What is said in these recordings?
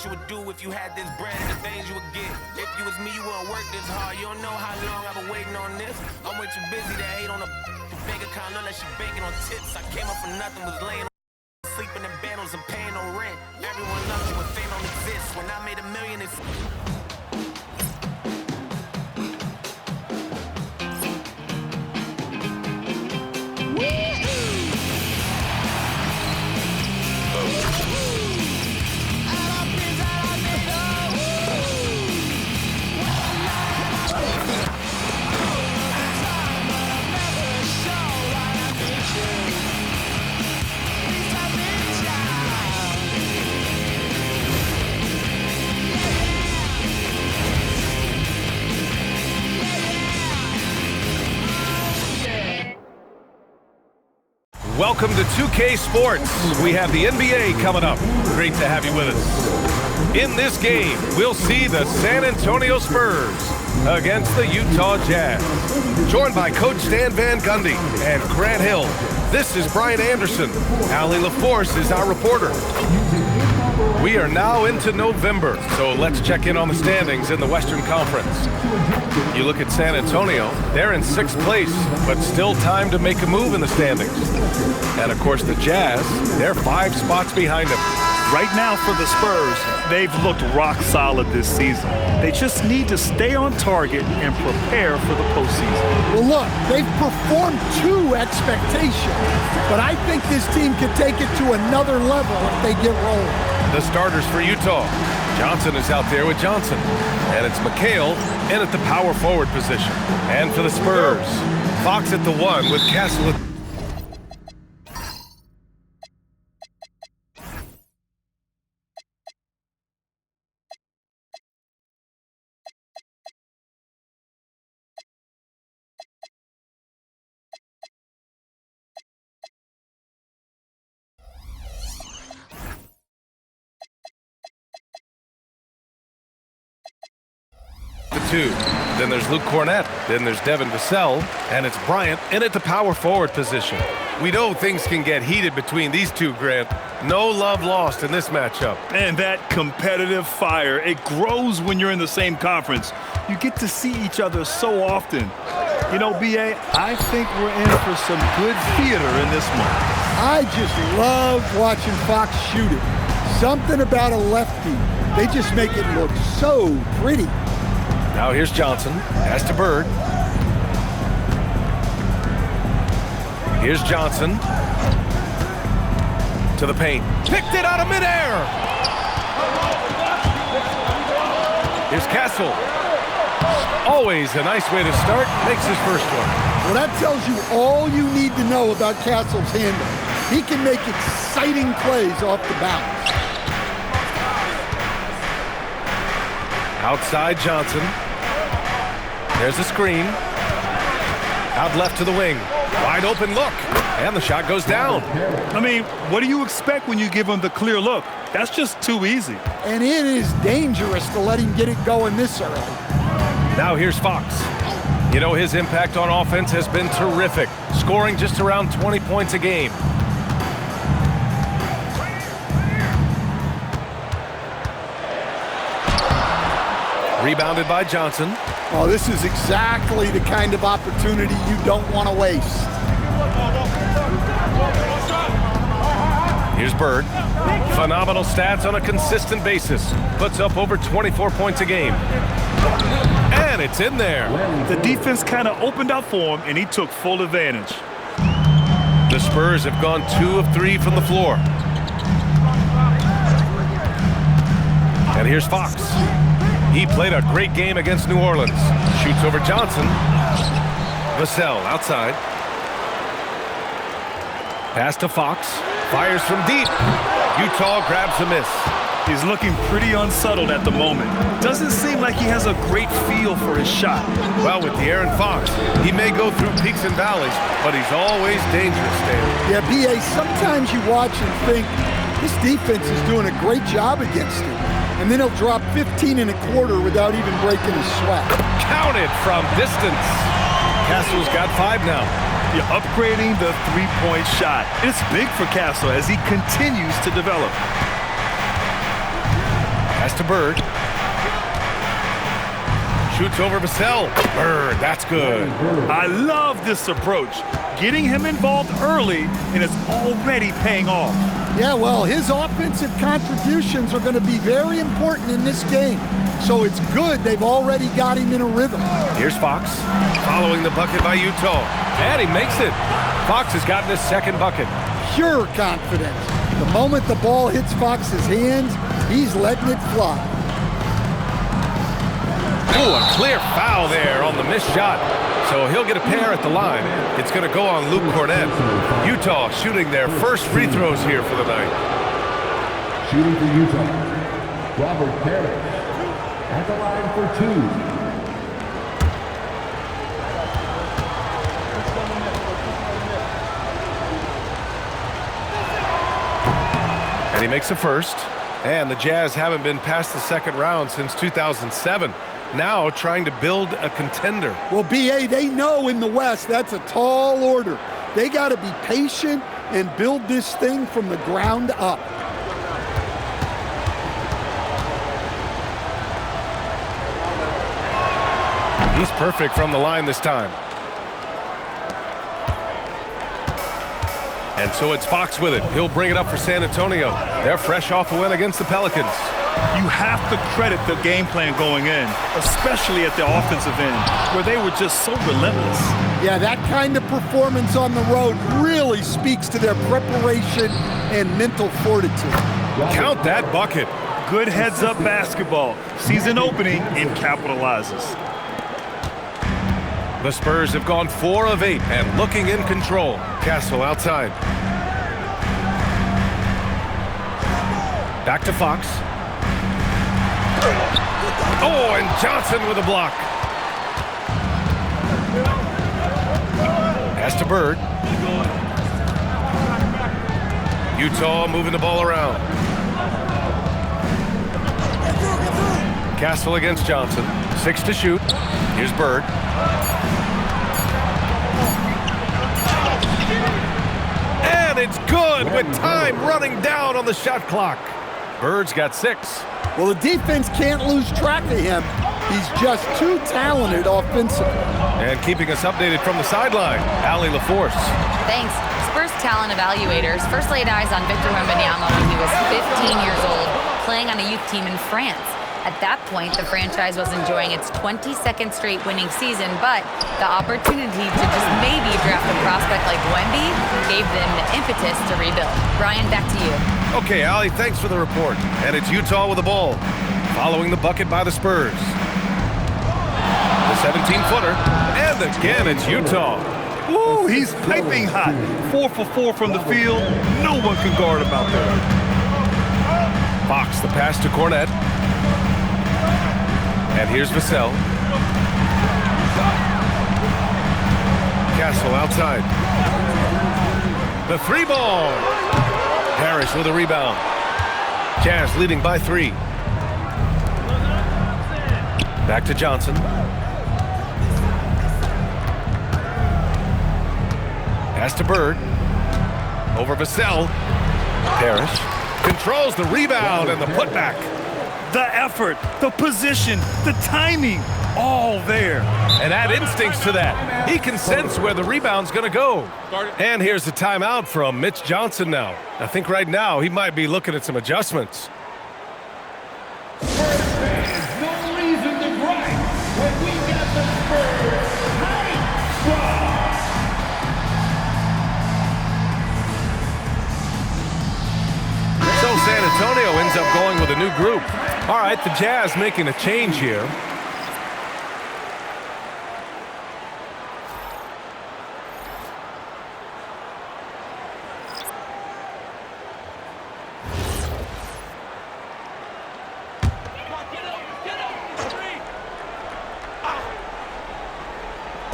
you would do if you had this bread and the things you would get. If you was me, you wouldn't work this hard. You don't know how long I've been waiting on this. I'm way too busy to hate on a bank account unless she banking on tips. I came up from nothing, was laying on sleeping in bundles and paying no rent. Everyone loves you when fame don't exist. When I made $1 million, it's Welcome to 2K Sports. We have the NBA coming up. Great to have you with us. In this game, we'll see the San Antonio Spurs against the Utah Jazz. Joined by Coach Stan Van Gundy and Grant Hill. This is Brian Anderson. Allie LaForce is our reporter. We are now into November, so let's check in on the standings in the Western Conference. You look at San Antonio, they're in 6th place, but still time to make a move in the standings. And of course the Jazz, they're 5 spots behind them. Right now for the Spurs, they've looked rock solid this season. They just need to stay on target and prepare for the postseason. Well, look, they've performed to expectations, but I think this team can take it to another level if they get rolling. The starters for Utah. Johnson is out there with Johnson. And it's McHale in at the power forward position. And for the Spurs, Fox at the 1 with Castle at the 2. Then there's Luke Cornett. Then there's Devin Vassell. And it's Bryant in at the power forward position. We know things can get heated between these two, Grant. No love lost in this matchup. And that competitive fire, it grows when you're in the same conference. You get to see each other so often. You know, B.A., I think we're in for some good theater in this one. I just love watching Fox shoot it. Something about a lefty. They just make it look so pretty. Now here's Johnson. Pass to Bird. Here's Johnson. To the paint. Picked it out of midair. Here's Castle. Always a nice way to start. Makes his first one. Well, that tells you all you need to know about Castle's handle. He can make exciting plays off the bounce. Outside Johnson. There's a screen. Out left to the wing. Wide open look. And the shot goes down. I mean, what do you expect when you give him the clear look? That's just too easy. And it is dangerous to let him get it going this early. Now here's Fox. You know, his impact on offense has been terrific, scoring just around 20 points a game. Rebounded by Johnson. Oh, this is exactly the kind of opportunity you don't want to waste. Here's Bird. Phenomenal stats on a consistent basis. Puts up over 24 points a game. And it's in there. The defense kind of opened up for him, and he took full advantage. The Spurs have gone 2 of 3 from the floor. And here's Fox. He played a great game against New Orleans. Shoots over Johnson. Vassell outside. Pass to Fox. Fires from deep. Utah grabs a miss. He's looking pretty unsettled at the moment. Doesn't seem like he has a great feel for his shot. Well, with De'Aaron Fox, he may go through peaks and valleys, but he's always dangerous, Dan. Yeah, B.A., sometimes you watch and think, this defense is doing a great job against him. And then he'll drop 15 and a quarter without even breaking a sweat. Counted from distance. Castle's got 5 now. You're upgrading the three-point shot. It's big for Castle as he continues to develop. to Bird. Shoots over Vassell. Bird, that's good. I love this approach. Getting him involved early, and it's already paying off. Yeah, well, his offensive contributions are going to be very important in this game. So it's good they've already got him in a rhythm. Here's Fox, following the bucket by Utah. And he makes it. Fox has gotten his second bucket. Pure confidence. The moment the ball hits Fox's hands, he's letting it fly. Oh, a clear foul there on the missed shot. So he'll get a pair at the line. It's going to go on Luke Cornett. Utah shooting their first free throws here for the night. Shooting for Utah, Robert Parrish at the line for 2. And he makes the first. And the Jazz haven't been past the second round since 2007. Now trying to build a contender. Well, B.A., they know in the West that's a tall order. They got to be patient and build this thing from the ground up. He's perfect from the line this time. And so it's Fox with it. He'll bring it up for San Antonio. They're fresh off a win against the Pelicans. You have to credit the game plan going in, especially at the offensive end, where they were just so relentless. Yeah, that kind of performance on the road really speaks to their preparation and mental fortitude. Count that bucket. Good heads-up basketball. Sees an opening and capitalizes. The Spurs have gone 4 of 8 and looking in control. Castle outside. Back to Fox. Oh, and Johnson with a block. Pass to Bird. Utah moving the ball around. Castle against Johnson. 6 to shoot. Here's Bird. And it's good with time running down on the shot clock. Bird's got 6. Well, the defense can't lose track of him. He's just too talented offensively. And keeping us updated from the sideline, Allie LaForce. Thanks. Spurs talent evaluators first laid eyes on Victor Wembanyama when he was 15 years old, playing on a youth team in France. At that point, the franchise was enjoying its 22nd straight winning season, but the opportunity to just maybe draft a prospect like Wemby gave them the impetus to rebuild. Brian, back to you. Okay, Allie, thanks for the report. And it's Utah with the ball, following the bucket by the Spurs. The 17-footer, and again it's Utah. Woo, he's piping hot. 4 for 4 from the field. No one can guard him out there. Fox, the pass to Cornett. And here's Vassell. Castle outside. The 3-ball. Parrish with a rebound. Jazz leading by 3. Back to Johnson. Pass to Bird. Over Vassell. Parrish controls the rebound and the putback. The effort, the position, the timing, all there. And add instincts to that. He can sense where the rebound's going to go. And here's the timeout from Mitch Johnson now. I think right now he might be looking at some adjustments. There's no reason to gripe when we got the Spurs night strong. So San Antonio ends up going with a new group. All right, the Jazz making a change here.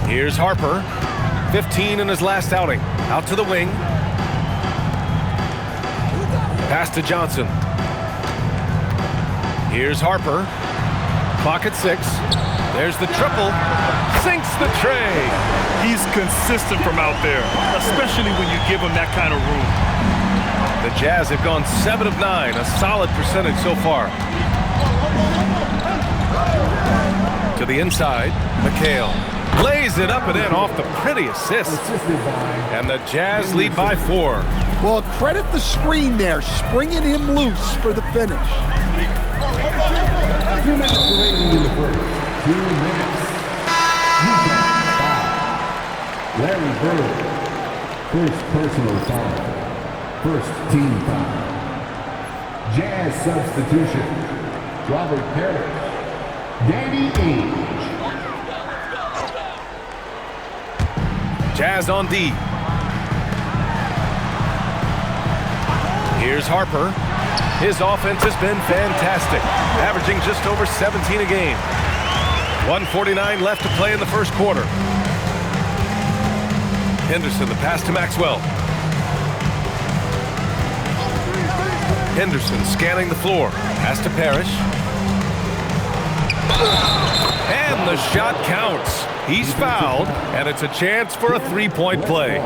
Here's Harper, 15 in his last outing. Out to the wing. Pass to Johnson. Here's Harper. Clock at 6. There's the triple. Sinks the tray. He's consistent from out there, especially when you give him that kind of room. The Jazz have gone 7 of 9, a solid percentage so far. To the inside, McHale lays it up and in off the pretty assist. And the Jazz lead by 4. Well, credit the screen there, springing him loose for the finish. 2 minutes remaining in the first. 2 minutes. Larry Bird, first personal foul. First team foul. Jazz substitution. Robert Parrish. Danny Ainge. Jazz on D. Here's Harper. His offense has been fantastic, averaging just over 17 a game. 1:49 left to play in the first quarter. Henderson, the pass to Maxwell. Henderson scanning the floor. Pass to Parrish. And the shot counts. He's fouled, and it's a chance for a three-point play.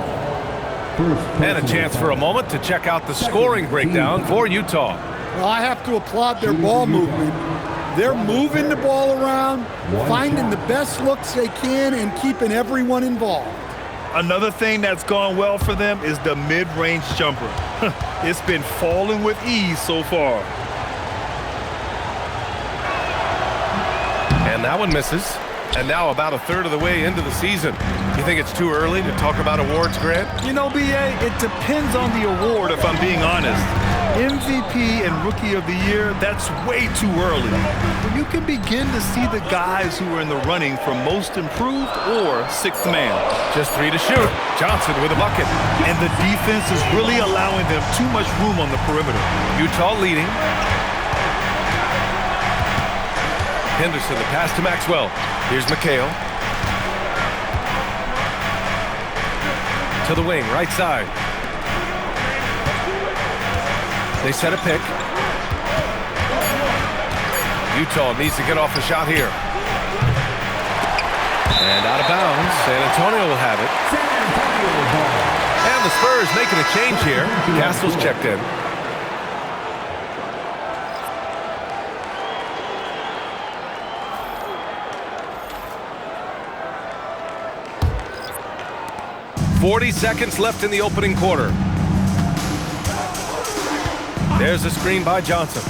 And a chance for a moment to check out the scoring breakdown for Utah. Well, I have to applaud their ball movement. They're moving the ball around, finding the best looks they can, and keeping everyone involved. Another thing that's gone well for them is the mid-range jumper. It's been falling with ease so far. And that one misses. And now about a third of the way into the season. You think it's too early to talk about awards, Grant? You know, B.A., it depends on the award, if I'm being honest. MVP and Rookie of the Year, that's way too early. But you can begin to see the guys who are in the running for Most Improved or Sixth Man. Just 3 to shoot. Johnson with a bucket. And the defense is really allowing them too much room on the perimeter. Utah leading. Henderson, the pass to Maxwell. Here's McHale. To the wing, right side. They set a pick. Utah needs to get off the shot here. And out of bounds. San Antonio will have it. And the Spurs making a change here. Castle's checked in. .40 seconds left in the opening quarter. There's a screen by Johnson.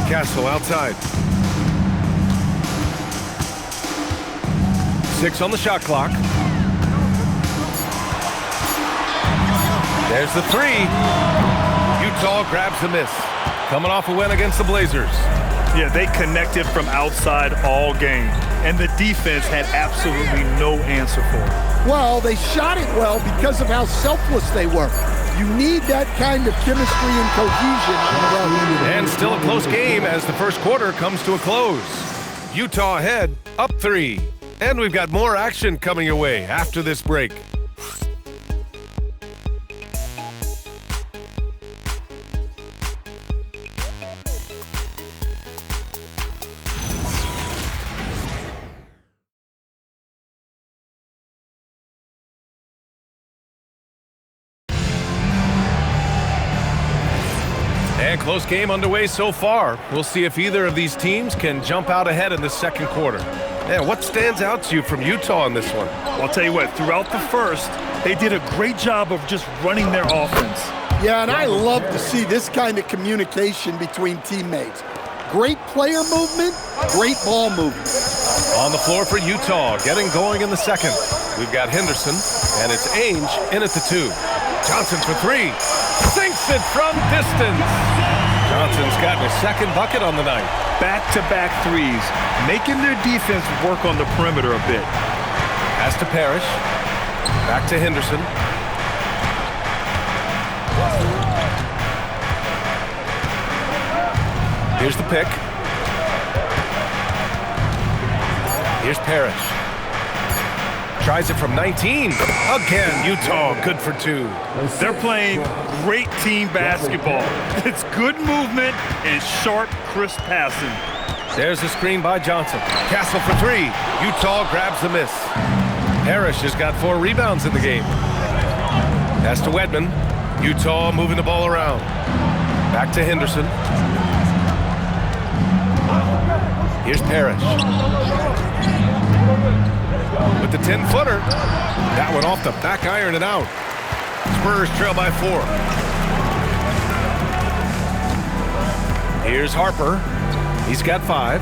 Castle outside. 6 on the shot clock. There's the 3. Utah grabs the miss. Coming off a win against the Blazers. Yeah, they connected from outside all game, and the defense had absolutely no answer for it. Well, they shot it well because of how selfless they were. You need that kind of chemistry and cohesion. And still a close game as the first quarter comes to a close. Utah ahead, up 3. And we've got more action coming your way after this break. And close game underway so far. We'll see if either of these teams can jump out ahead in the second quarter. And what stands out to you from Utah in this one? I'll tell you what, throughout the first, they did a great job of just running their offense. Yeah, and I love to see this kind of communication between teammates. Great player movement, great ball movement. On the floor for Utah, getting going in the second. We've got Henderson, and it's Ainge in at the 2. Johnson for 3. Sinks it from distance. Johnson's gotten his second bucket on the night. Back-to-back threes, making their defense work on the perimeter a bit. Pass to Parrish. Back to Henderson. Here's the pick. Here's Parrish. Tries it from 19. Again, Utah good for 2. They're playing great team basketball. It's good movement and sharp, crisp passing. There's a screen by Johnson. Castle for 3. Utah grabs the miss. Parrish has got 4 rebounds in the game. Pass to Wedman. Utah moving the ball around. Back to Henderson. Here's Parrish. With the 10-footer. That one off the back iron and out. Spurs trail by 4. Here's Harper. He's got 5.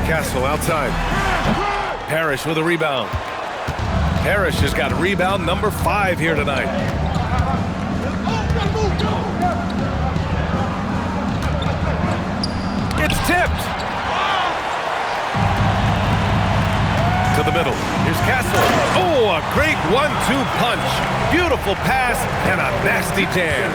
Castle outside. Parrish with a rebound. Parrish has got rebound number 5 here tonight. It's tipped. To the middle. Here's Castle. Oh, a great 1-2 punch. Beautiful pass and a nasty jam.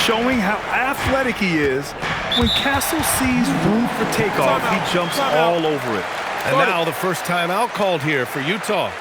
Showing how athletic he is. When Castle sees room for takeoff, he jumps all over it. And now the first timeout called here for Utah.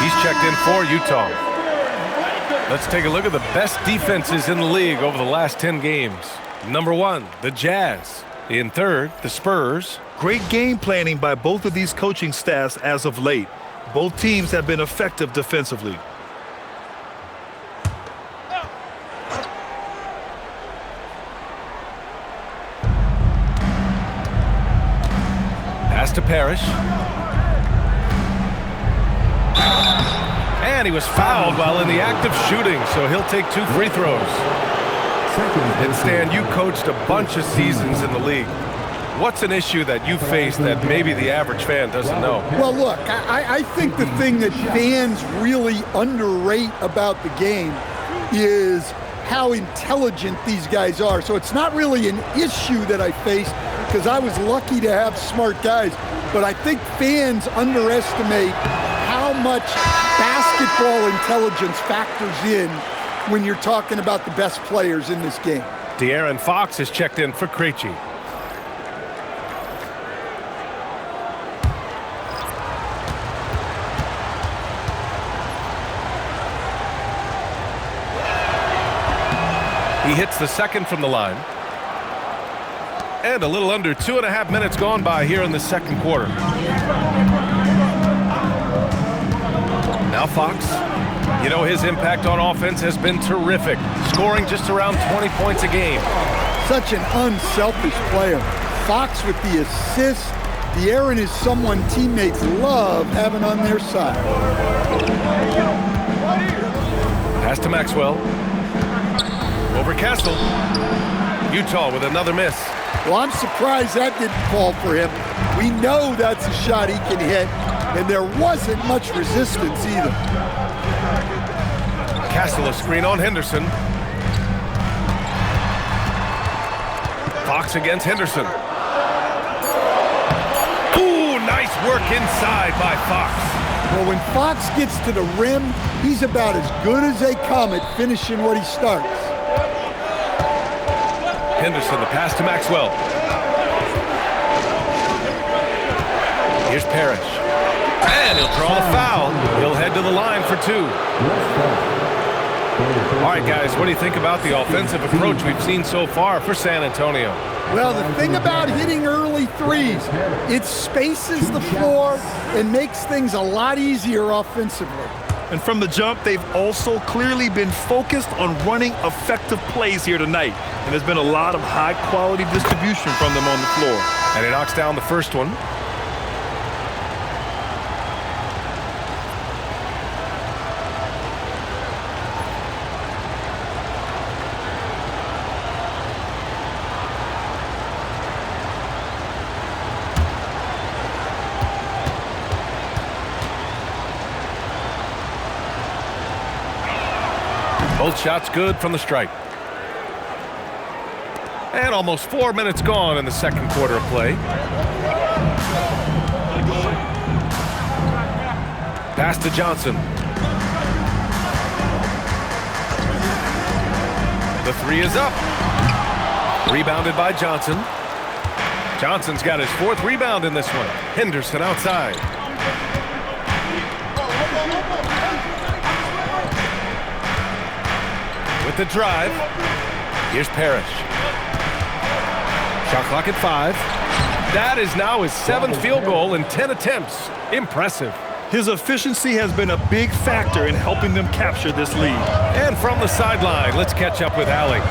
He's checked in for Utah. Let's take a look at the best defenses in the league over the last 10 games. Number 1, the Jazz. In third, the Spurs. Great game planning by both of these coaching staffs as of late. Both teams have been effective defensively. Pass to Parrish. And he was fouled while in the act of shooting, so he'll take 2 free throws. And Stan, you coached a bunch of seasons in the league. What's an issue that you face that maybe the average fan doesn't know? Well, look, I think the thing that fans really underrate about the game is how intelligent these guys are. So it's not really an issue that I faced because I was lucky to have smart guys. But I think fans underestimate how much basketball intelligence factors in when you're talking about the best players in this game. De'Aaron Fox has checked in for Krejci. He hits the second from the line. And a little under 2.5 minutes gone by here in the second quarter. Now Fox. You know, his impact on offense has been terrific, scoring just around 20 points a game. Such an unselfish player. Fox with the assist. De'Aaron is someone teammates love having on their side. Pass to Maxwell. Over Castle. Utah with another miss. Well, I'm surprised that didn't fall for him. We know that's a shot he can hit, and there wasn't much resistance either. Castle a screen on Henderson. Fox against Henderson. Ooh, nice work inside by Fox. Well, when Fox gets to the rim, he's about as good as they come at finishing what he starts. Henderson, the pass to Maxwell. Here's Parrish. And he'll draw the foul. He'll head to the line for 2. All right, guys, what do you think about the offensive approach we've seen so far for San Antonio? Well, the thing about hitting early threes, it spaces the floor and makes things a lot easier offensively. And from the jump, they've also clearly been focused on running effective plays here tonight. And there's been a lot of high-quality distribution from them on the floor. And he knocks down the first one. Both shots good from the stripe. And almost 4 minutes gone in the second quarter of play. Pass to Johnson. The three is up. Rebounded by Johnson. Johnson's got his 4th rebound in this one. Henderson outside. With the drive, here's Parrish. Shot clock at 5. That is now his 7th field goal in 10 attempts. Impressive. His efficiency has been a big factor in helping them capture this lead. And from the sideline, let's catch up with Allie.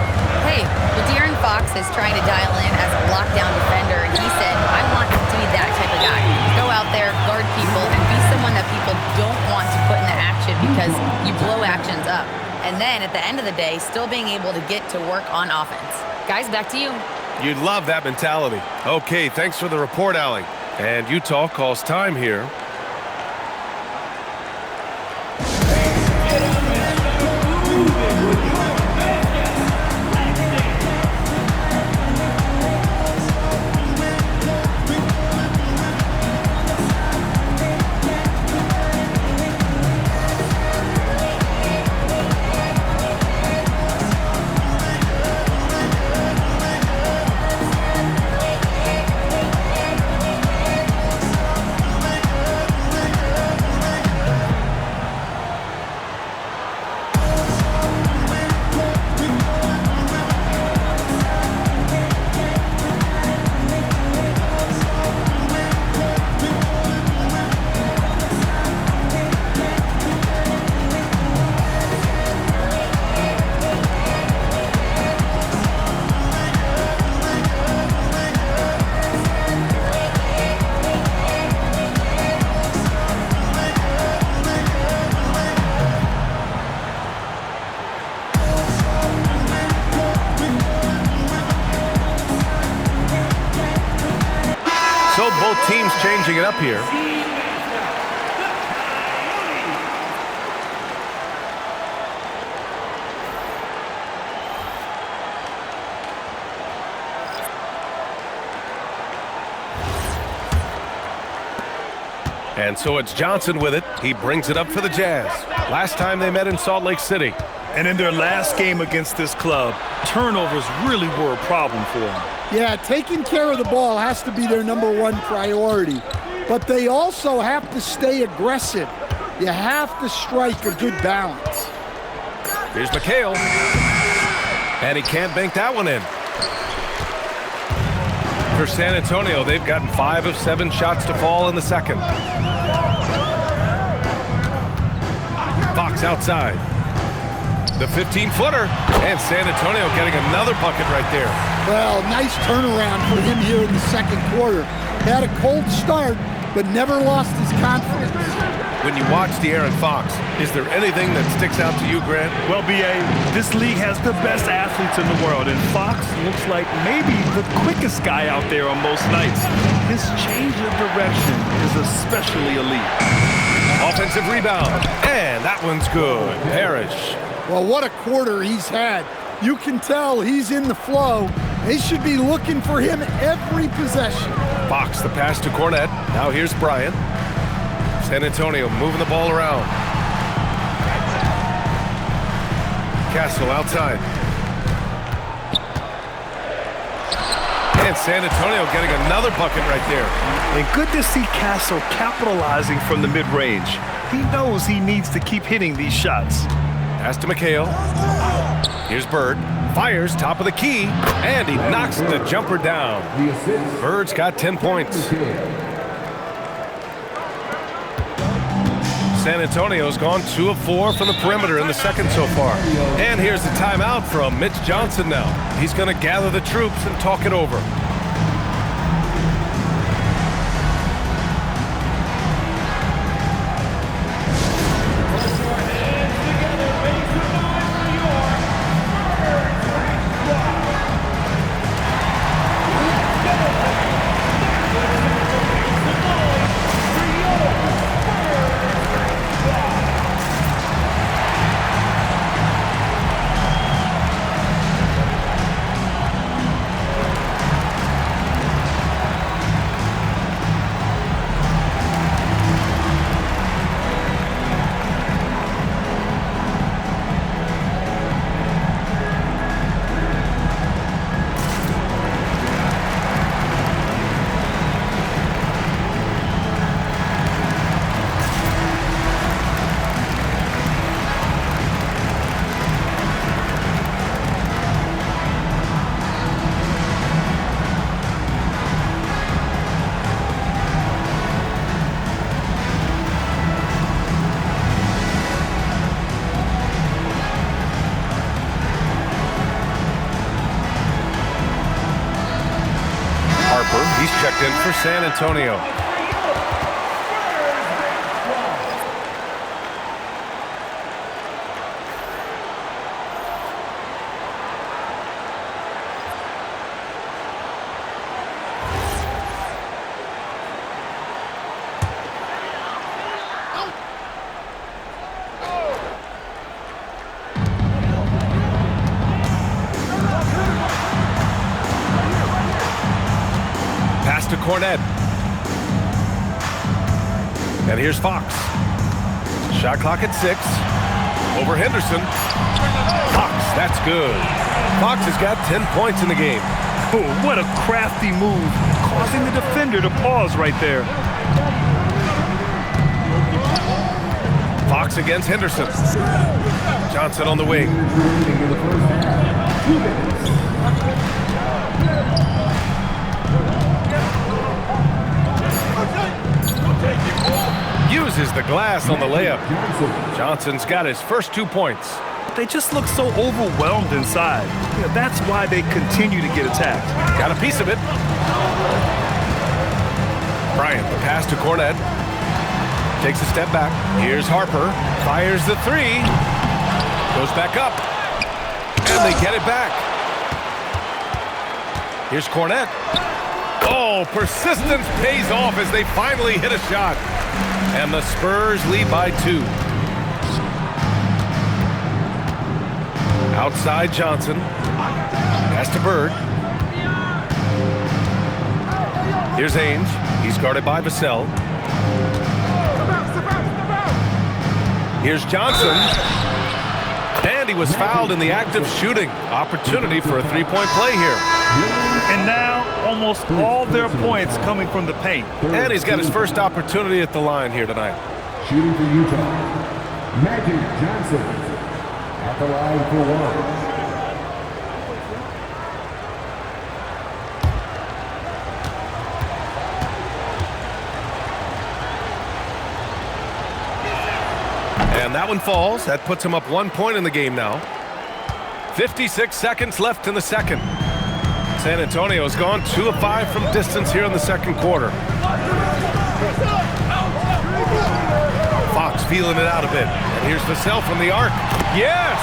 Hey, well, De'Aaron Fox is trying to dial in as a lockdown defender, and he said, I want to be that type of guy. Go out there, guard people, and be someone that people don't want to put into action because you blow actions up. And then at the end of the day, still being able to get to work on offense. Guys, back to you. You'd love that mentality. Okay, thanks for the report, Allie. And Utah calls time here. So both teams changing it up here. And so it's Johnson with it. He brings it up for the Jazz. Last time they met in Salt Lake City. And in their last game against this club, turnovers really were a problem for them. Yeah, taking care of the ball has to be their #1 priority. But they also have to stay aggressive. You have to strike a good balance. Here's McHale. And he can't bank that one in. For San Antonio, they've gotten 5 of 7 shots to fall in the second. Fox outside. The 15-footer. And San Antonio getting another bucket right there. Well, nice turnaround for him here in the second quarter. Had a cold start, but never lost his confidence. When you watch De'Aaron Fox, is there anything that sticks out to you, Grant? Well, B.A., this league has the best athletes in the world, and Fox looks like maybe the quickest guy out there on most nights. His change of direction is especially elite. Offensive rebound, and that one's good. Parrish. Well, what a quarter he's had. You can tell he's in the flow. They should be looking for him every possession. Fox, the pass to Cornette. Now here's Bryant. San Antonio moving the ball around. Castle outside. And San Antonio getting another bucket right there. And good to see Castle capitalizing from the mid-range. He knows he needs to keep hitting these shots. Pass to McHale. Here's Bird. Fires top of the key. And he knocks the jumper down. Bird's got 10 points. San Antonio's gone 2 of 4 from the perimeter in the second so far. And here's the timeout from Mitch Johnson now. He's going to gather the troops and talk it over. He's checked in for San Antonio. To Cornet. And here's Fox. Shot clock at 6. Over Henderson. Fox, that's good. Fox has got 10 points in the game. Oh, what a crafty move, causing the defender to pause right there. Fox against Henderson. Johnson on the wing. Uses the glass on the layup. Johnson's got his first 2 points. They just look so overwhelmed inside. Yeah, that's why they continue to get attacked. Got a piece of it. Bryant, the pass to Cornet. Takes a step back. Here's Harper. Fires the 3. Goes back up. And they get it back. Here's Cornet. Oh, persistence pays off as they finally hit a shot. And the Spurs lead by 2. Outside Johnson. Pass to Bird. Here's Ainge. He's guarded by Vassell. Here's Johnson. And he was fouled in the act of shooting. Opportunity for a 3-point play here. And now almost all their points coming from the paint. And he's got his first opportunity at the line here tonight. Shooting for Utah, Magic Johnson at the line for 1. And that one falls. That puts him up 1 point in the game now. 56 seconds left in the second. San Antonio's gone 2 of 5 from distance here in the second quarter. Fox feeling it out a bit. And here's Vassell from the arc. Yes!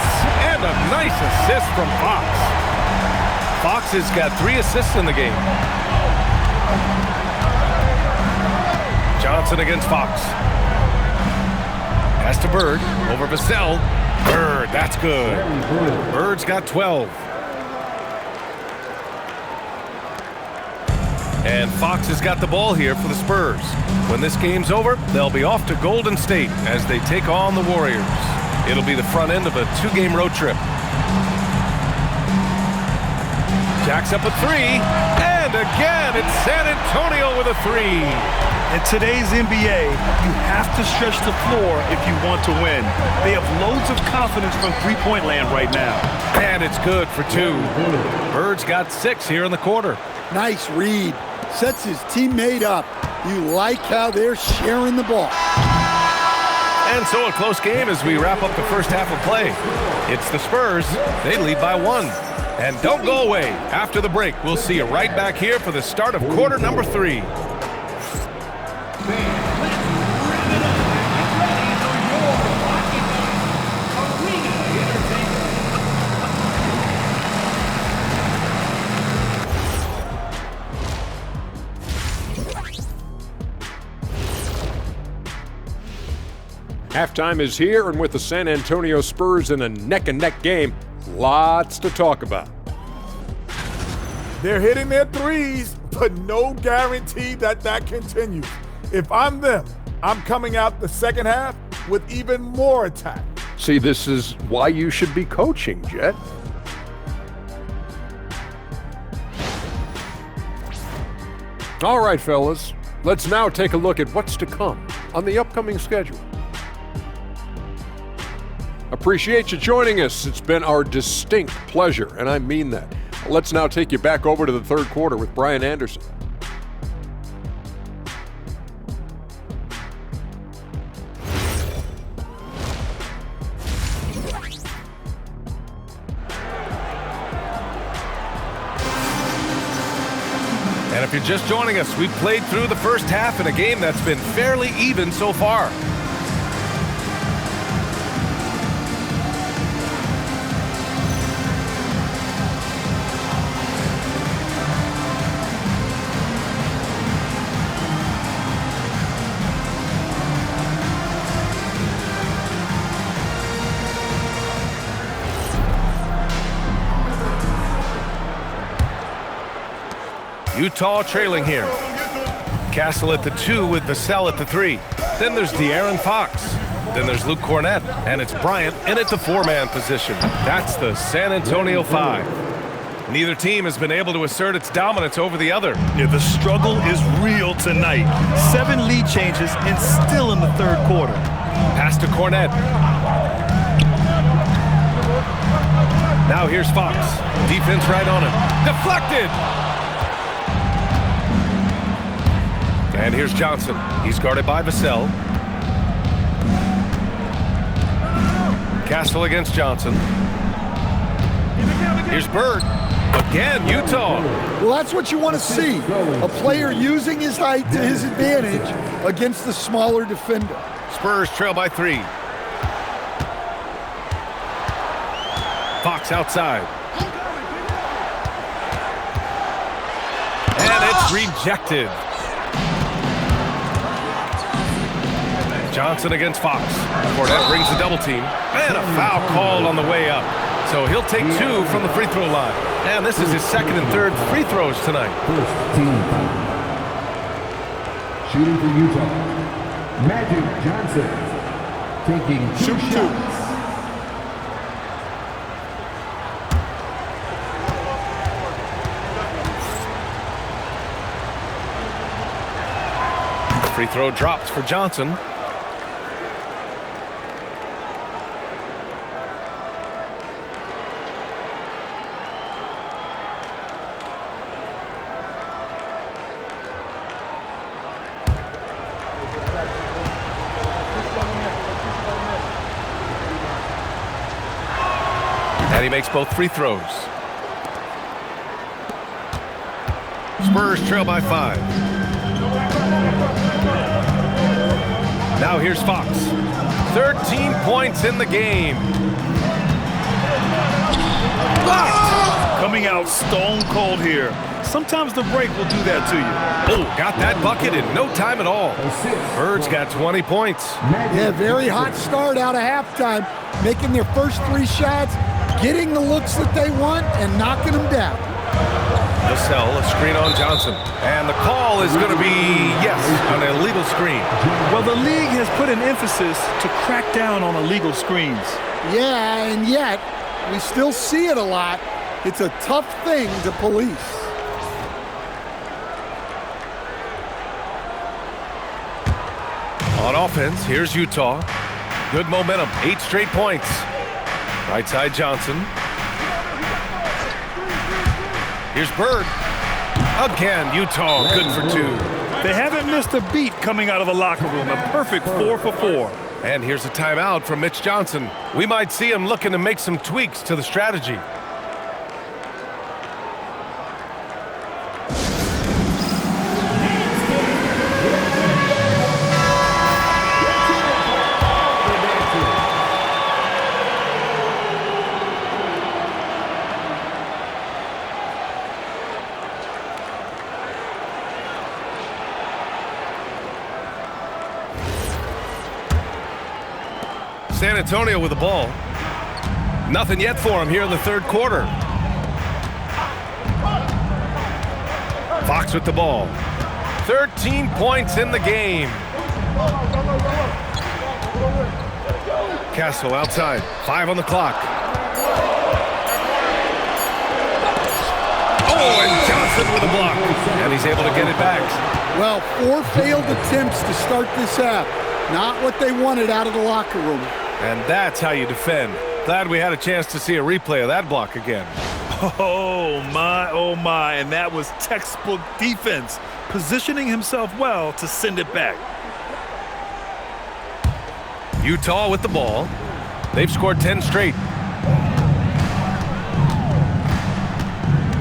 And a nice assist from Fox. Fox has got 3 assists in the game. Johnson against Fox. Pass to Bird. Over Vassell. Bird, that's good. Bird's got 12. And Fox has got the ball here for the Spurs. When this game's over, they'll be off to Golden State as they take on the Warriors. It'll be the front end of a 2-game road trip. Jacks up a 3, and again, it's San Antonio with a 3. In today's NBA, you have to stretch the floor if you want to win. They have loads of confidence from three-point land right now. And it's good for 2. Bird's got 6 here in the quarter. Nice read. Sets his teammate up. You like how they're sharing the ball. And so a close game as we wrap up the first half of play. It's the Spurs. They lead by 1. And don't go away. After the break, we'll see you right back here for the start of quarter number 3. Halftime is here, and with the San Antonio Spurs in a neck-and-neck game, lots to talk about. They're hitting their threes, but no guarantee that continues. If I'm them, I'm coming out the second half with even more attack. See, this is why you should be coaching, Jet. All right, fellas, let's now take a look at what's to come on the upcoming schedule. Appreciate you joining us. It's been our distinct pleasure, and I mean that. Let's now take you back over to the third quarter with Brian Anderson. And if you're just joining us, we've played through the first half in a game that's been fairly even so far. Utah trailing here. Castle at the 2 with Vassell at the 3. Then there's De'Aaron Fox. Then there's Luke Cornett. And it's Bryant in at the 4-man position. That's the San Antonio 5. Neither team has been able to assert its dominance over the other. Yeah, the struggle is real tonight. 7 lead changes and still in the third quarter. Pass to Cornett. Now here's Fox. Defense right on him. Deflected! And here's Johnson. He's guarded by Vassell. Castle against Johnson. Here's Bird. Again, Utah. Well, that's what you want to see. A player using his height to his advantage against the smaller defender. Spurs trail by 3. Fox outside. And it's rejected. Johnson against Fox. Cornett brings the double team. And a foul called on the way up. So he'll take 2 from the free throw line. And this is his second and third free throws tonight. First team foul. Shooting for Utah, Magic Johnson. Taking 2 shots. Free throw drops for Johnson. And he makes both free throws. Spurs trail by 5. Now here's Fox. 13 points in the game. Blocked. Coming out stone cold here. Sometimes the break will do that to you. Oh, got that bucket in no time at all. Birds got 20 points. Yeah, very hot start out of halftime, making their first 3 shots, getting the looks that they want, and knocking them down. Vassell, a screen on Johnson. And the call is going to be, yes, an illegal screen. Well, the league has put an emphasis to crack down on illegal screens. Yeah, and yet, we still see it a lot. It's a tough thing to police. On offense, here's Utah. Good momentum, 8 straight points. Right side Johnson. Here's Bird. Again, Utah, good for 2. They haven't missed a beat coming out of the locker room. A perfect 4 for 4. And here's a timeout from Mitch Johnson. We might see him looking to make some tweaks to the strategy. San Antonio with the ball. Nothing yet for him here in the third quarter. Fox with the ball. 13 points in the game. Castle outside. 5 on the clock. Oh, and Johnson with a block. And he's able to get it back. Well, 4 failed attempts to start this half. Not what they wanted out of the locker room. And that's how you defend. Glad we had a chance to see a replay of that block again. Oh my, and that was textbook defense, positioning himself well to send it back. Utah with the ball. They've scored 10 straight.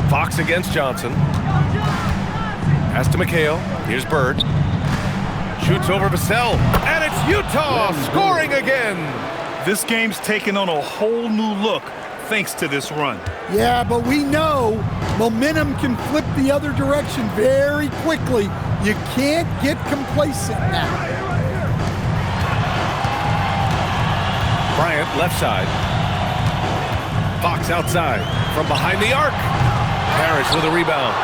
Fox against Johnson. Pass to McHale. Here's Bird. Shoots over Vassell, and it's Utah scoring again. This game's taken on a whole new look thanks to this run. Yeah, but we know momentum can flip the other direction very quickly. You can't get complacent now. Bryant left side. Fox outside from behind the arc. Parrish with a rebound.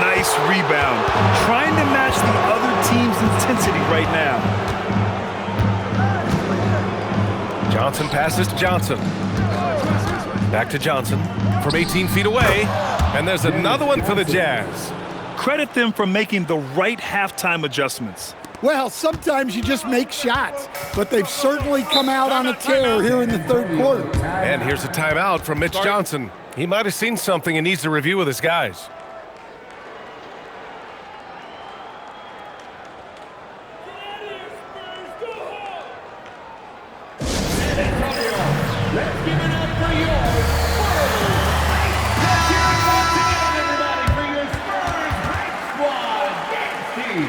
Nice rebound. Trying to match the other team's intensity right now. Johnson passes to Johnson. Back to Johnson from 18 feet away. And there's another one for the Jazz. Credit them for making the right halftime adjustments. Well, sometimes you just make shots, but they've certainly come out on a tear here in the third quarter. And here's a timeout from Mitch Johnson. He might have seen something and needs to review with his guys. Let's give it up for your Spurs. Let's give it once again, everybody, for your Spurs Hype Squad dance team.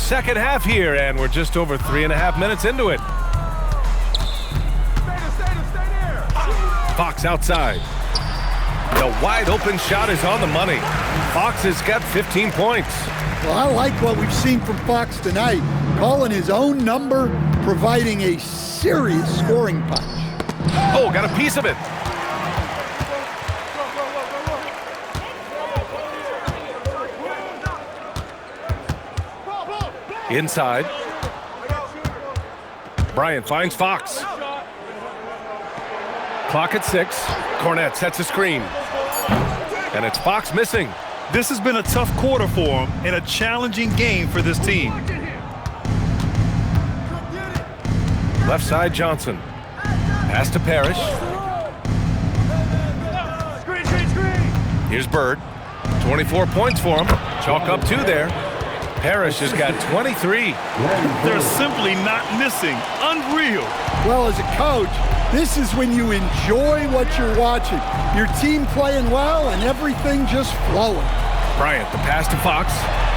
Second half here, and we're just over 3.5 minutes into it. Fox outside. The wide open shot is on the money. Fox has got 15 points. Well, I like what we've seen from Fox tonight, calling his own number, providing a serious scoring punch. Oh, got a piece of it. Inside. Bryant finds Fox. Clock at 6. Cornette sets a screen. And it's Fox missing. This has been a tough quarter for him and a challenging game for this team. Left side, Johnson. Pass to Parrish. Here's Bird. 24 points for him. Chalk up 2 there. Parrish has got 23. They're simply not missing. Unreal. Well, as a coach, this is when you enjoy what you're watching. Your team playing well and everything just flowing. Bryant, the pass to Fox.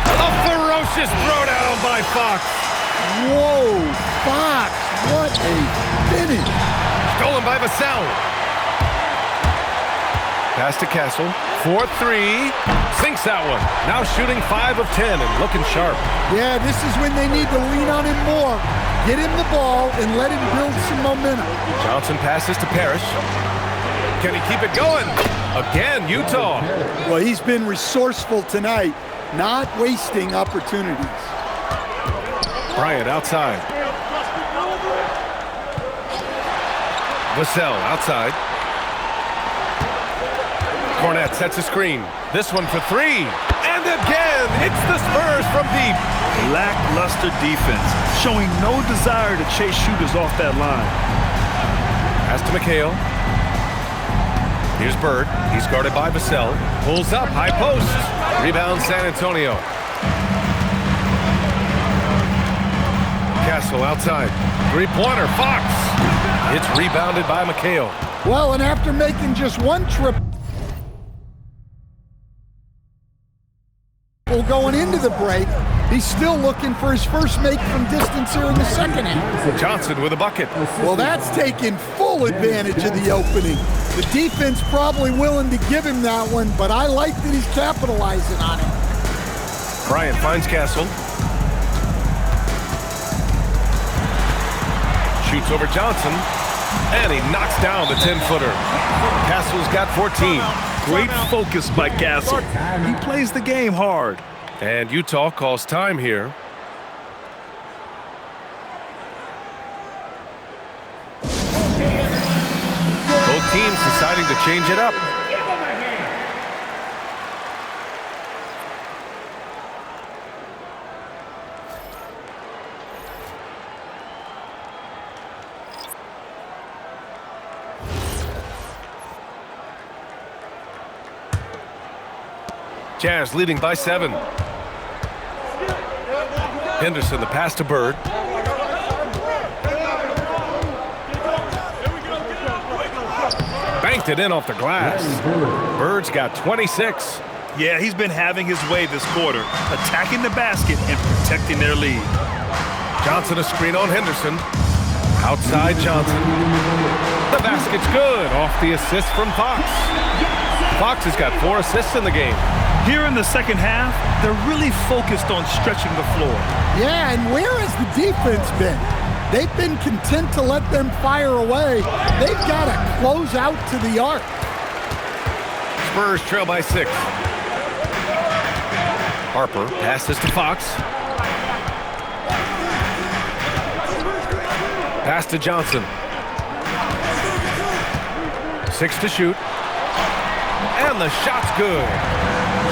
A ferocious throwdown by Fox. Whoa, Fox, what a finish. Stolen by Vassell. Pass to Castle. 4-3. Sinks that one. Now shooting 5 of 10 and looking sharp. Yeah, this is when they need to lean on him more. Get him the ball and let him build some momentum. Johnson passes to Parrish. Can he keep it going? Again, Utah. Well, he's been resourceful tonight, not wasting opportunities. Bryant outside. Vassell outside. Cornette sets a screen. This one for 3. And And again, it's the Spurs from deep. Lackluster defense, showing no desire to chase shooters off that line. Pass to McHale. Here's Bird. He's guarded by Vassell. Pulls up, high post. Rebound San Antonio. Castle outside. Three-pointer, Fox. It's rebounded by McHale. Well, and after making just one trip going into the break, he's still looking for his first make from distance here in the second half. Johnson with a bucket. Well, that's taking full advantage of the opening. The defense probably willing to give him that one, but I like that he's capitalizing on it. Bryant finds Castle. Shoots over Johnson, and he knocks down the 10-footer. Castle's got 14. Great focus by Castle. He plays the game hard. And Utah calls time here. Both teams deciding to change it up. Jazz leading by 7. Henderson, the pass to Bird. Banked it in off the glass. Bird's got 26. Yeah, he's been having his way this quarter, attacking the basket and protecting their lead. Johnson a screen on Henderson. Outside Johnson. The basket's good off the assist from Fox. Fox has got 4 assists in the game. Here in the second half, they're really focused on stretching the floor. Yeah, and where has the defense been? They've been content to let them fire away. They've got to close out to the arc. Spurs trail by 6. Harper passes to Fox. Pass to Johnson. 6 to shoot. And the shot's good.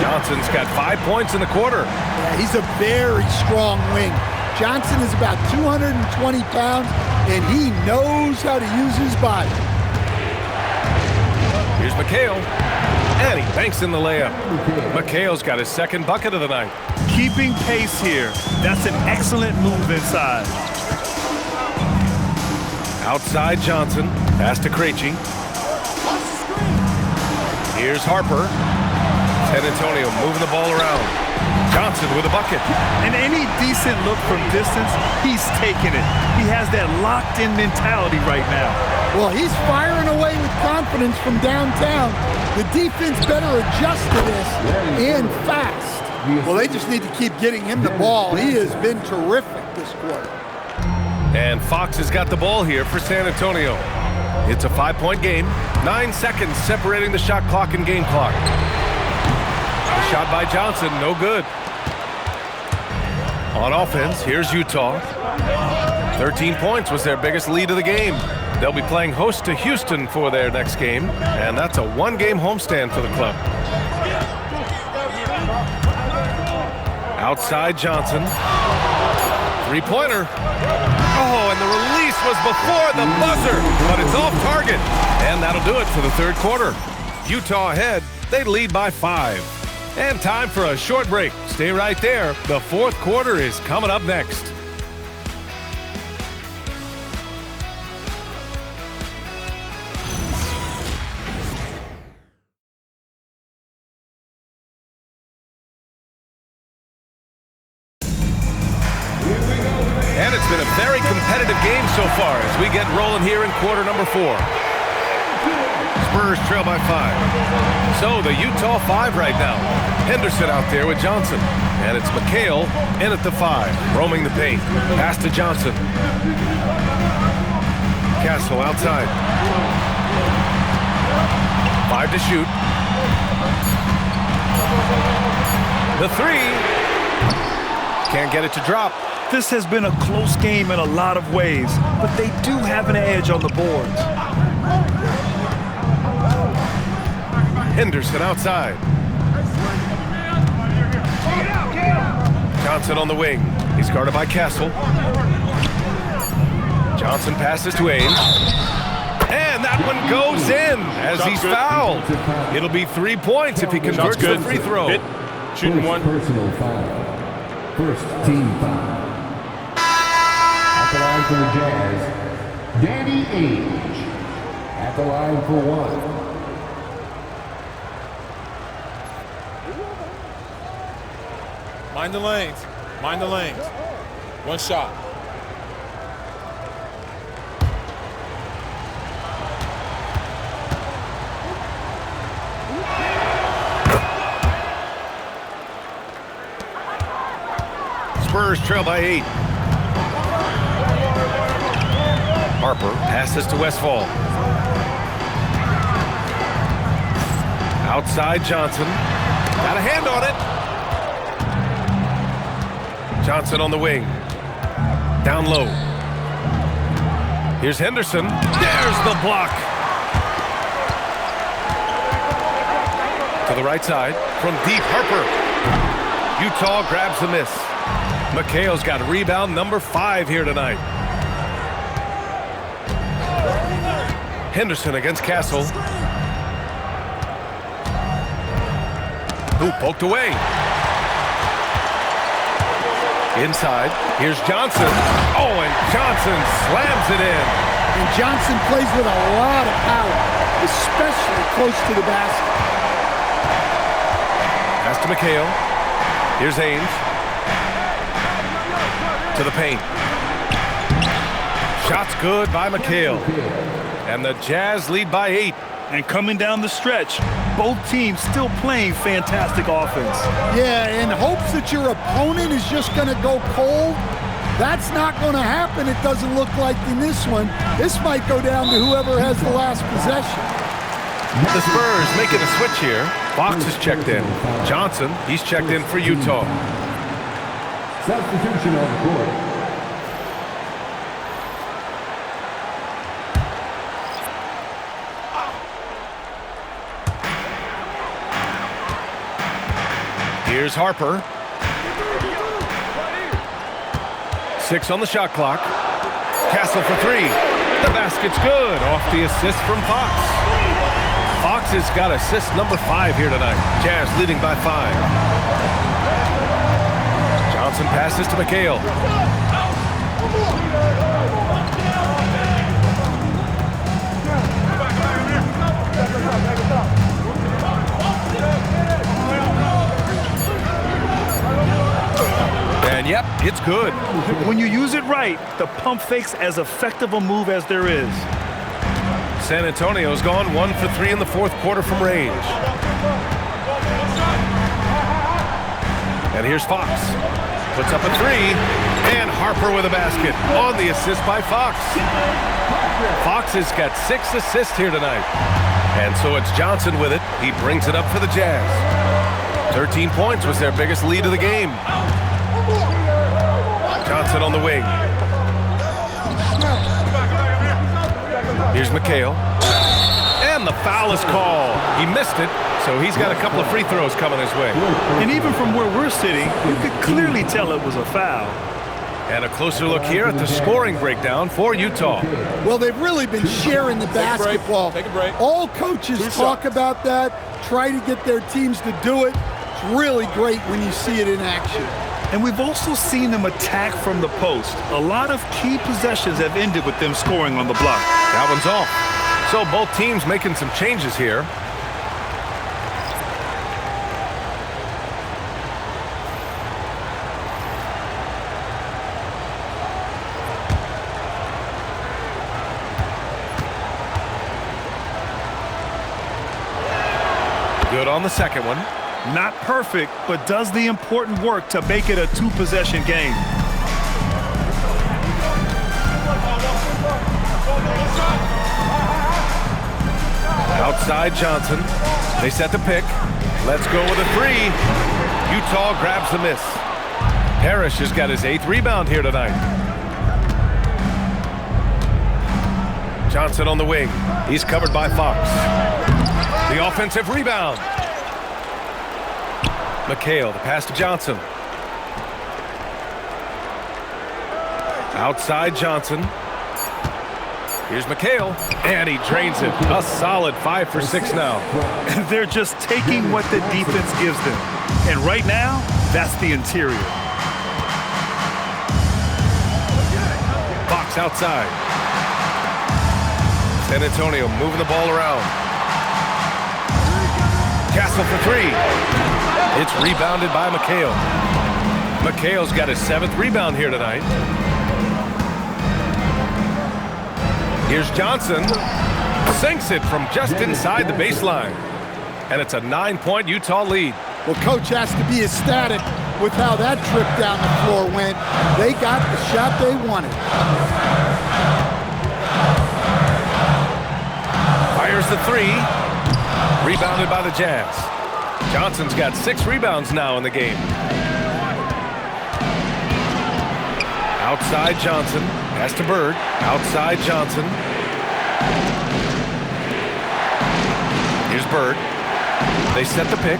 Johnson's got 5 points in the quarter. Yeah, he's a very strong wing. Johnson is about 220 pounds, and he knows how to use his body. Here's McHale, and he banks in the layup. McHale's got his second bucket of the night. Keeping pace here. That's an excellent move inside. Outside Johnson, pass to Krejci. Here's Harper. San Antonio moving the ball around. Johnson with a bucket. And any decent look from distance, he's taking it. He has that locked-in mentality right now. Well, he's firing away with confidence from downtown. The defense better adjust to this, and fast. Well, they just need to keep getting him the ball. He has been terrific this quarter. And Fox has got the ball here for San Antonio. It's a 5-point game. 9 seconds separating the shot clock and game clock. A shot by Johnson, no good. On offense, here's Utah. 13 points was their biggest lead of the game. They'll be playing host to Houston for their next game, and that's a 1-game homestand for the club. Outside Johnson. Three-pointer. Oh, and the release was before the buzzer, but it's off target. And that'll do it for the third quarter. Utah ahead. They lead by 5. And time for a short break. Stay right there. The fourth quarter is coming up next. And it's been a very competitive game so far as we get rolling here in quarter number 4. Spurs trail by 5. So the Utah 5 right now. Henderson out there with Johnson. And it's McHale in at the 5, roaming the paint. Pass to Johnson. Castle outside. 5 to shoot. The 3. Can't get it to drop. This has been a close game in a lot of ways, but they do have an edge on the boards. Henderson outside. Johnson on the wing. He's guarded by Castle. Johnson passes to Ames. And that one goes in as he's fouled. It'll be 3 points if he converts the free throw. Hit. Shooting one. Personal foul. First team foul. At the line for the Jazz, Danny Ainge. At the line for one. Mind the lanes. Mind the lanes. One shot. Spurs trail by 8. Harper passes to Westfall. Outside Johnson. Got a hand on it. Johnson on the wing. Down low. Here's Henderson. There's the block. To the right side. From deep, Harper. Utah grabs the miss. McHale's got rebound number 5 here tonight. Henderson against Castle. Who poked away. Inside, here's Johnson. Oh, and Johnson slams it in. And Johnson plays with a lot of power, especially close to the basket. Pass to McHale. Here's Ames. To the paint. Shot's good by McHale. And the Jazz lead by 8. And coming down the stretch, both teams still playing fantastic offense. Yeah, in hopes that your opponent is just going to go cold, that's not going to happen. It doesn't look like in this one. This might go down to whoever has the last possession. The Spurs making a switch here. Fox is checked in. Johnson, he's checked in for Utah. Substitution on the court. Here's Harper. 6 on the shot clock. Castle for 3. The basket's good. Off the assist from Fox. Fox has got assist number 5 here tonight. Jazz leading by 5. Johnson passes to McHale. And yep, it's good. When you use it right, the pump fake's as effective a move as there is. San Antonio's gone 1 for 3 in the 4th quarter from range. And here's Fox. Puts up a 3. And Harper with a basket on the assist by Fox. Fox has got 6 assists here tonight. And so it's Johnson with it. He brings it up for the Jazz. 13 points was their biggest lead of the game. Johnson on the wing. Here's McHale. And the foul is called. He missed it, so he's got a couple of free throws coming his way. And even from where we're sitting, you could clearly tell it was a foul. And a closer look here at the scoring breakdown for Utah. Well, they've really been sharing the basketball. Take a break. All coaches talk about that, try to get their teams to do it. It's really great when you see it in action. And we've also seen them attack from the post. A lot of key possessions have ended with them scoring on the block. That one's off. So both teams making some changes here. Good on the second one. Not perfect, but does the important work to make it a 2-possession game. Outside Johnson. They set the pick. Let's go with a 3. Utah grabs the miss. Parrish has got his 8th rebound here tonight. Johnson on the wing. He's covered by Fox. The offensive rebound. McHale, the pass to Johnson. Outside Johnson. Here's McHale, and he drains it. A solid 5 for 6 now. They're just taking what the defense gives them. And right now, that's the interior. Fox outside. San Antonio moving the ball around. Castle for 3. It's rebounded by McHale. McHale's got his 7th rebound here tonight. Here's Johnson. Sinks it from just inside the baseline. And it's a 9-point Utah lead. Well, Coach has to be ecstatic with how that trip down the floor went. They got the shot they wanted. Fires the 3. Rebounded by the Jazz. Johnson's got 6 rebounds now in the game. Outside Johnson. Pass to Bird. Outside Johnson. Here's Bird. They set the pick.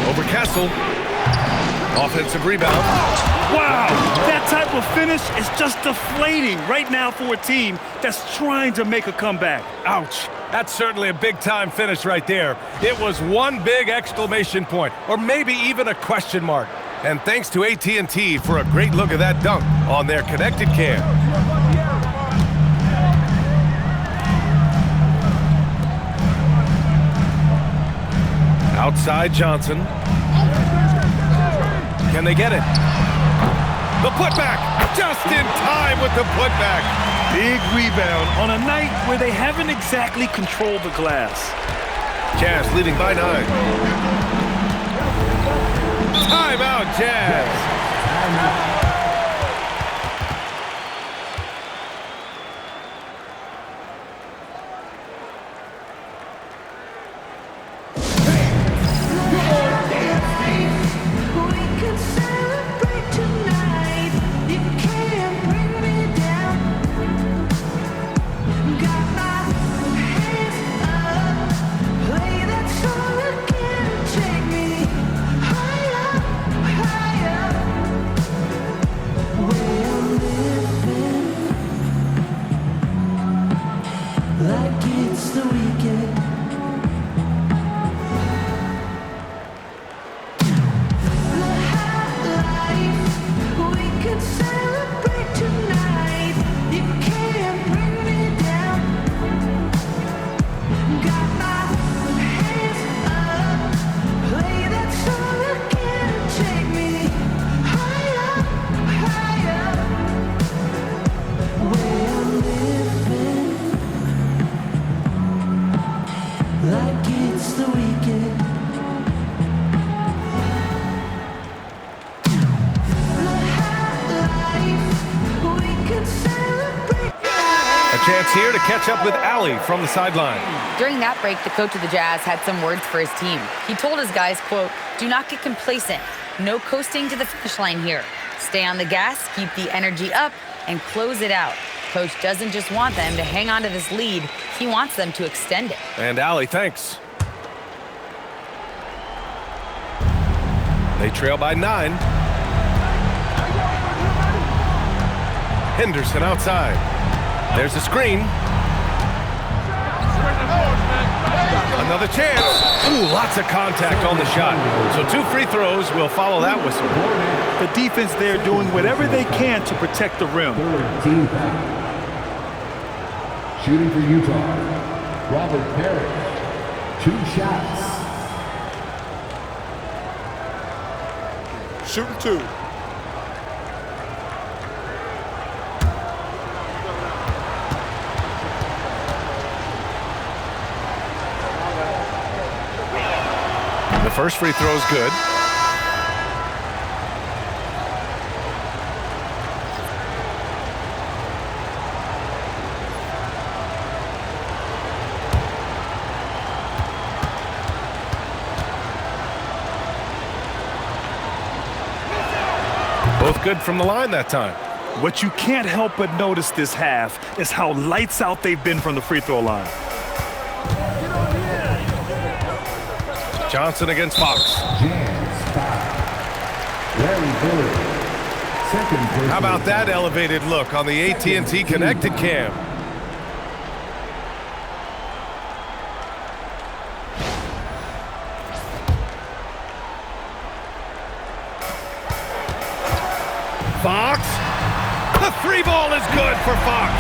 Over Castle. Offensive rebound. Wow, that type of finish is just deflating right now for a team that's trying to make a comeback. Ouch. That's certainly a big-time finish right there. It was one big exclamation point, or maybe even a question mark. And thanks to AT&T for a great look at that dunk on their connected cam. Outside Johnson. Can they get it? The putback, just in time with the putback. Big rebound on a night where they haven't exactly controlled the glass. Jazz leading by 9. Timeout, Jazz. Chance here to catch up with Allie from the sideline. During that break, the coach of the Jazz had some words for his team. He told his guys, quote, "Do not get complacent. No coasting to the finish line here. Stay on the gas, keep the energy up, and close it out." Coach doesn't just want them to hang on to this lead. He wants them to extend it. And Allie, thanks. They trail by 9. Henderson outside. There's a screen. Another chance. Ooh, lots of contact on the shot. So 2 free throws will follow that whistle. The defense there doing whatever they can to protect the rim. Team foul. Shooting for Utah, Robert Parrish. 2 shots. Shooting 2. The first free throw is good. Both good from the line that time. What you can't help but notice this half is how lights out they've been from the free throw line. Johnson against Fox. Jazz foul. Larry Bird. Second person. How about that elevated look on the AT&T Connected Cam? Fox. The three ball is good for Fox.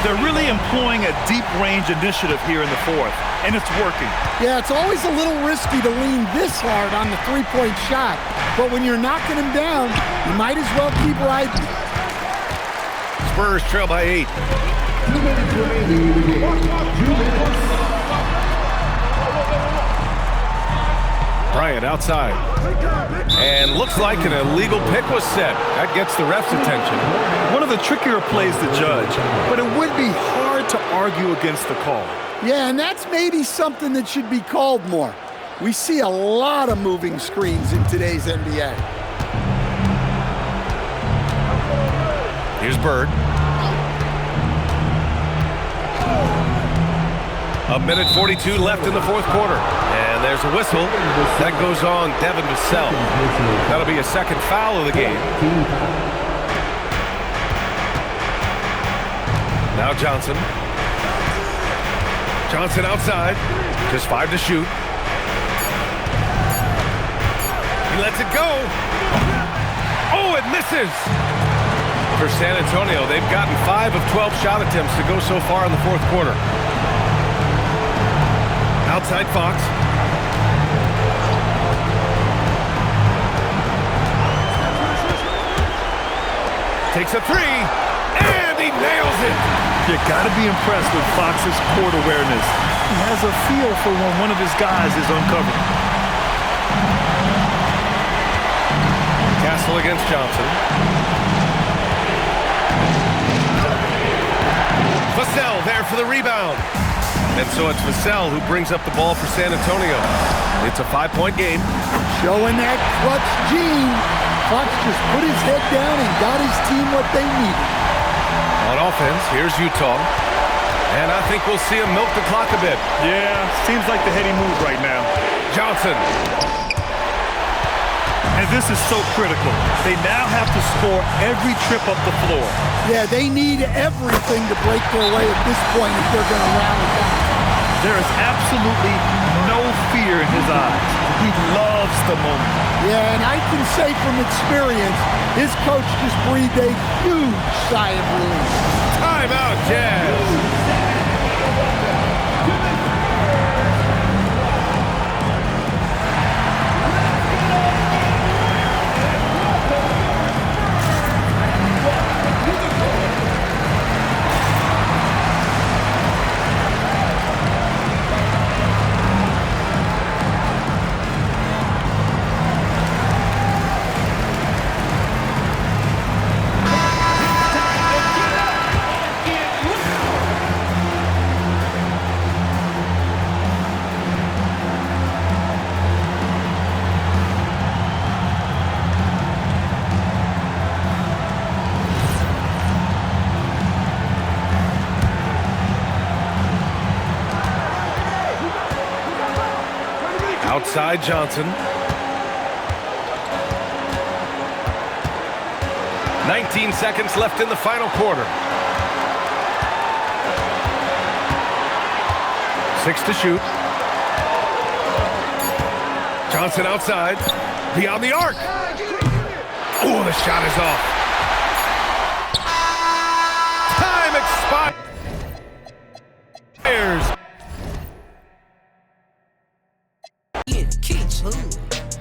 They're really employing a deep range initiative here in the fourth, and it's working. Yeah, it's always a little risky to lean this hard on the three-point shot, but when you're knocking him down, you might as well keep riding. Spurs trail by 8. 2 minutes remaining in the game. 2 minutes. Bryant outside. And looks like an illegal pick was set. That gets the ref's attention. One of the trickier plays to judge, but it would be hard to argue against the call. Yeah, and that's maybe something that should be called more. We see a lot of moving screens in today's NBA. Here's Bird. A minute 42 left in the fourth quarter. And there's a whistle. That goes on Devin Vassell. That'll be a second foul of the game. Now Johnson. Johnson outside. Just 5 to shoot. He lets it go. Oh, it misses. For San Antonio, they've gotten 5 of 12 shot attempts to go so far in the fourth quarter. Outside Fox. Takes a three, and he nails it. You got to be impressed with Fox's court awareness. He has a feel for when one of his guys is uncovered. Castle against Johnson. Vassell there for the rebound. And so it's Vassell who brings up the ball for San Antonio. It's a 5-point game. Showing that clutch gene. Fox just put his head down and got his team what they needed. On offense, here's Utah. And I think we'll see him milk the clock a bit. Yeah, seems like the heady move right now. Johnson. And this is so critical. They now have to score every trip up the floor. Yeah, they need everything to break their way at this point if they're going to rally back. There is absolutely no fear in his eyes. He loves the moment. Yeah, and I can say from experience, his coach just breathed a huge sigh of relief. Timeout, Jazz. Outside Johnson. 19 seconds left in the final quarter. 6 to shoot. Johnson outside. Beyond the arc. Oh, the shot is off. Time expires.